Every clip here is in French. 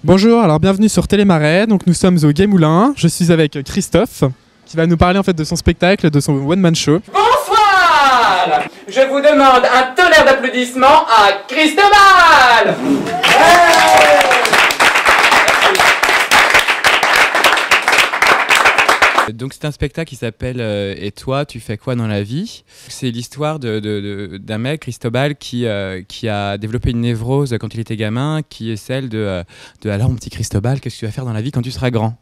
Bonjour, alors bienvenue sur Télémarais. Donc nous sommes au Gai Moulin. Je suis avec Christophe qui va nous parler en fait de son spectacle, de son one-man show. Bonsoir. Je vous demande un tonnerre d'applaudissements à Cristobal. Donc c'est un spectacle qui s'appelle Et toi, tu fais quoi dans la vie? C'est l'histoire d'un mec, Cristobal, qui a développé une névrose quand il était gamin, qui est celle de alors mon petit Cristobal, qu'est-ce que tu vas faire dans la vie quand tu seras grand?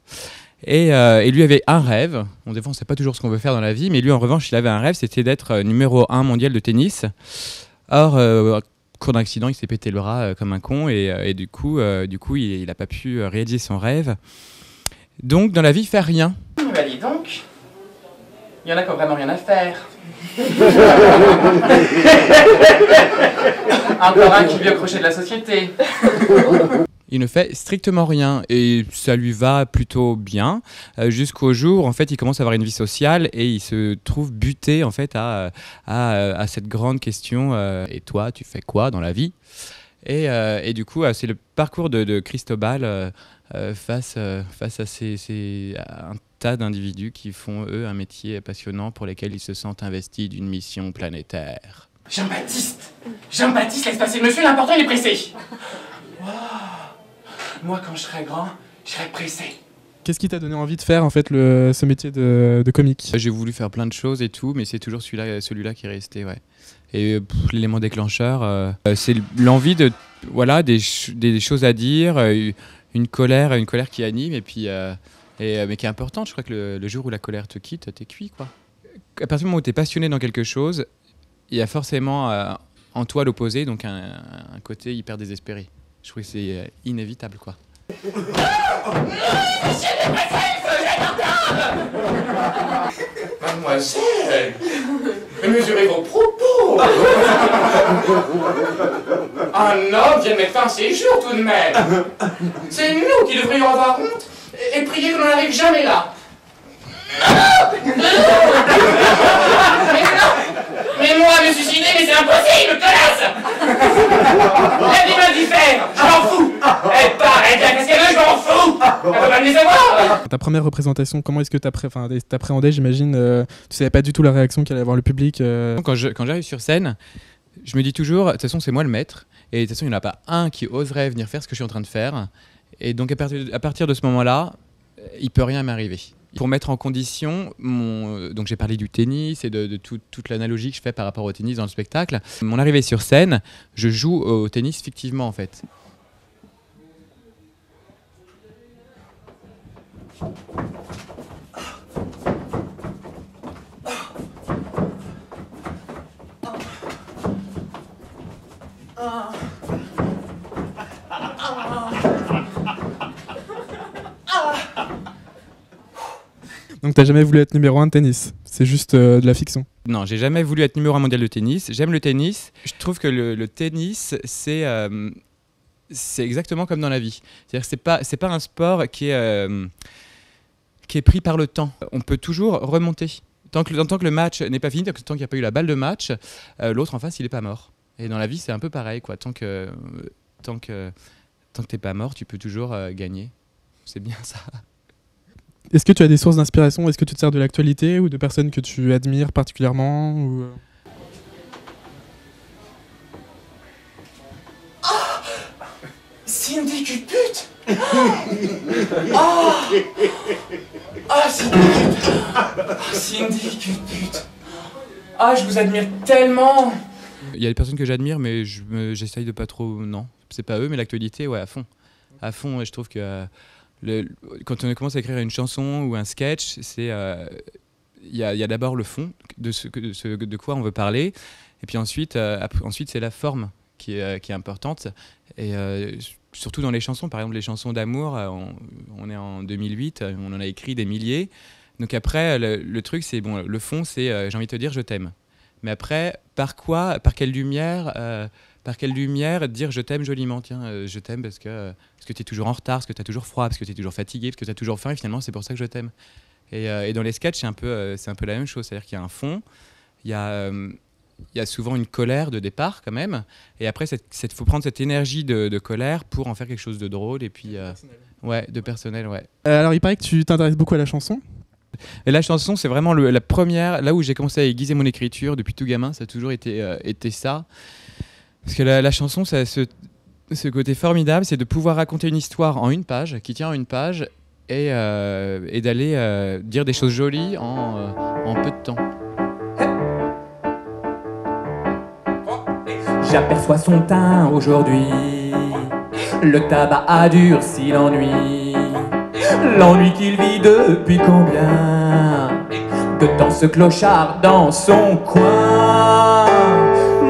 Et lui avait un rêve. Des fois on ne sait pas toujours ce qu'on veut faire dans la vie, mais lui en revanche il avait un rêve, c'était d'être numéro 1 mondial de tennis. Or, cours d'un accident, il s'est pété le bras comme un con et du coup il n'a pas pu réaliser son rêve. Donc dans la vie, faire rien. Bah dis donc, il y en a qui ont vraiment rien à faire. Encore un qui vit au crochet de la société. Il ne fait strictement rien et ça lui va plutôt bien jusqu'au jour en fait il commence à avoir une vie sociale et il se trouve buté en fait à cette grande question et toi tu fais quoi dans la vie et du coup c'est le parcours de Cristobal face à un tas d'individus qui font eux un métier passionnant pour lesquels ils se sentent investis d'une mission planétaire. Jean-Baptiste, laisse passer le monsieur, l'important il est pressé. Wow. Moi, quand je serai grand, je serai pressé. Qu'est-ce qui t'a donné envie de faire en fait ce métier de comique? J'ai voulu faire plein de choses et tout, mais c'est toujours celui-là qui est resté, ouais. Et l'élément déclencheur, c'est l'envie de, voilà, des choses à dire, une colère qui anime et puis mais qui est importante. Je crois que le jour où la colère te quitte, t'es cuit, quoi. À partir du moment où t'es passionné dans quelque chose, il y a forcément en toi l'opposé, donc un côté hyper désespéré. Je trouve que c'est inévitable, quoi. Mademoiselle, mesurez vos propos. Un homme vient de mettre fin à ses jours tout de même. C'est nous qui devrions avoir honte et prier qu'on n'en arrive jamais là. Mais moi, me suicider, mais c'est impossible, connasse. Lève les mains du fer, je m'en fous. Elle part, elle vient, qu'est-ce qu'elle veut, je m'en fous. Elle peut pas me les avoir. Ta première représentation, comment est-ce que t'appréhendais, j'imagine, tu savais pas du tout la réaction qu'allait avoir le public Quand j'arrive sur scène, je me dis toujours, de toute façon c'est moi le maître, et de toute façon il n'y en a pas un qui oserait venir faire ce que je suis en train de faire, et donc à partir de ce moment-là, il peut rien m'arriver. Pour mettre en condition, donc j'ai parlé du tennis et de toute l'analogie que je fais par rapport au tennis dans le spectacle. Mon arrivée sur scène, je joue au tennis fictivement en fait. Donc t'as jamais voulu être numéro 1 de tennis, c'est juste de la fiction? Non, j'ai jamais voulu être numéro 1 mondial de tennis. J'aime le tennis. Je trouve que le tennis, c'est exactement comme dans la vie. C'est-à-dire que c'est pas un sport qui est pris par le temps. On peut toujours remonter. Tant que le match n'est pas fini, tant qu'il n'y a pas eu la balle de match, l'autre en face, il n'est pas mort. Et dans la vie, c'est un peu pareil, quoi. Tant que t'es pas mort, tu peux toujours gagner. C'est bien ça. Est-ce que tu as des sources d'inspiration? Est-ce que tu te sers de l'actualité ou de personnes que tu admires particulièrement ou... Cindy Cupute. Cindy Cupute. Je vous admire tellement. Il y a des personnes que j'admire, mais j'essaye de pas trop... Non, c'est pas eux, mais l'actualité, ouais, à fond. À fond, je trouve que... quand on commence à écrire une chanson ou un sketch, il y a d'abord le fond de quoi on veut parler, et puis ensuite c'est la forme qui est importante. Et surtout dans les chansons, par exemple les chansons d'amour, on est en 2008, on en a écrit des milliers. Donc après, le truc, c'est bon, le fond, c'est j'ai envie de te dire je t'aime. Mais après, par quelle lumière dire je t'aime joliment, tiens, je t'aime parce que tu es toujours en retard, parce que tu as toujours froid, parce que tu es toujours fatigué, parce que tu as toujours faim, et finalement c'est pour ça que je t'aime. Et dans les sketchs, c'est un peu la même chose, c'est-à-dire qu'il y a un fond, il y a il y a souvent une colère de départ quand même, et après faut prendre cette énergie de colère pour en faire quelque chose de drôle et puis de personnel, ouais. Alors il paraît que tu t'intéresses beaucoup à la chanson. Et la chanson, c'est vraiment la première, là où j'ai commencé à aiguiser mon écriture depuis tout gamin, ça a toujours été ça. Parce que la chanson, ça a ce côté formidable, c'est de pouvoir raconter une histoire en une page, qui tient en une page, et d'aller dire des choses jolies en peu de temps. J'aperçois son teint aujourd'hui, le tabac a durci l'ennui. L'ennui qu'il vit depuis combien de temps ce clochard dans son coin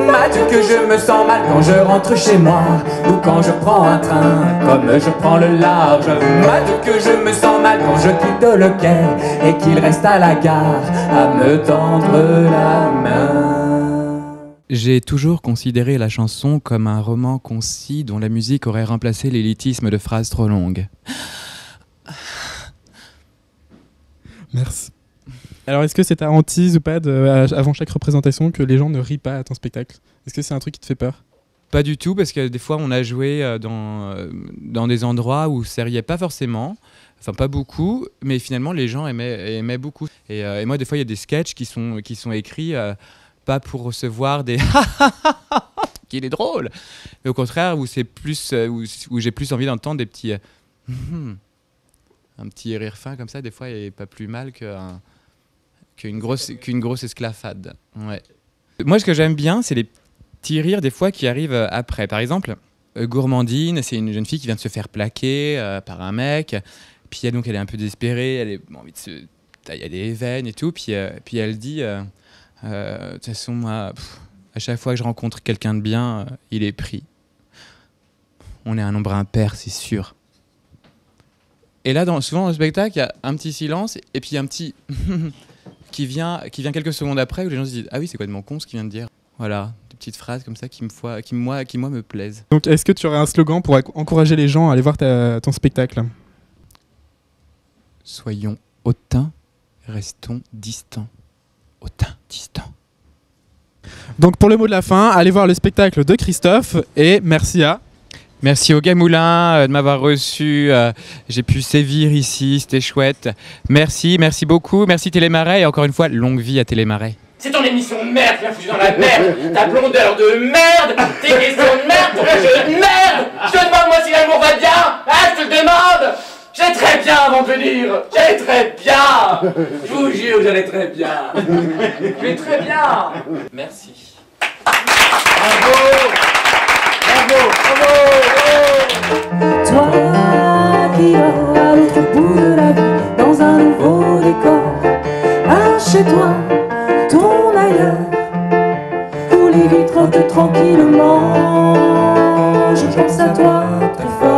m'a dit que je me sens mal quand je rentre chez moi ou quand je prends un train comme je prends le large. M'a dit que je me sens mal quand je quitte le quai et qu'il reste à la gare à me tendre la main. J'ai toujours considéré la chanson comme un roman concis dont la musique aurait remplacé l'élitisme de phrases trop longues. Merci. Alors, est-ce que c'est ta hantise ou pas avant chaque représentation que les gens ne rient pas à ton spectacle? Est-ce que c'est un truc qui te fait peur? Pas du tout, parce que des fois on a joué dans des endroits où ça riait pas forcément, enfin pas beaucoup, mais finalement les gens aimaient beaucoup. Et moi des fois il y a des sketchs qui sont écrits pas pour recevoir des qu'il est drôle, mais au contraire où c'est plus où j'ai plus envie d'entendre des petits un petit rire fin comme ça, des fois, il est pas plus mal qu'une grosse esclafade. Ouais. Moi, ce que j'aime bien, c'est les petits rires des fois qui arrivent après. Par exemple, Gourmandine, c'est une jeune fille qui vient de se faire plaquer par un mec. Puis elle est un peu désespérée, elle a envie de se tailler des veines et tout. Puis elle dit, de toute façon, moi, à chaque fois que je rencontre quelqu'un de bien, il est pris. On est un nombre impair, c'est sûr. Et là, souvent dans le spectacle, il y a un petit silence et puis un petit qui vient quelques secondes après où les gens se disent « Ah oui, c'est complètement con ce qu'il vient de dire ». Voilà, des petites phrases comme ça qui moi me plaisent. Donc, est-ce que tu aurais un slogan pour encourager les gens à aller voir ton spectacle? Soyons hautains, restons distants. Hautains, distants. Donc, pour le mot de la fin, allez voir le spectacle de Christophe et merci à... Merci au Gamoulin de m'avoir reçu, j'ai pu sévir ici, c'était chouette. Merci beaucoup, merci Télémarais et encore une fois, longue vie à Télémarais. C'est ton émission de merde qui m'a foutu dans la merde. Ta blondeur de merde, tes questions de merde, ton jeu de merde. Je te demande moi si l'amour va bien, ah je te le demande. J'ai très bien avant de venir, j'ai très bien. Je vous jure, j'allais très bien. Je vais très bien. Merci. Bravo. Toi qui vas à l'autre bout de la vie, dans un nouveau décor, un chez toi, ton ailleurs, où les vies trottent tranquillement. Je pense à toi très fort.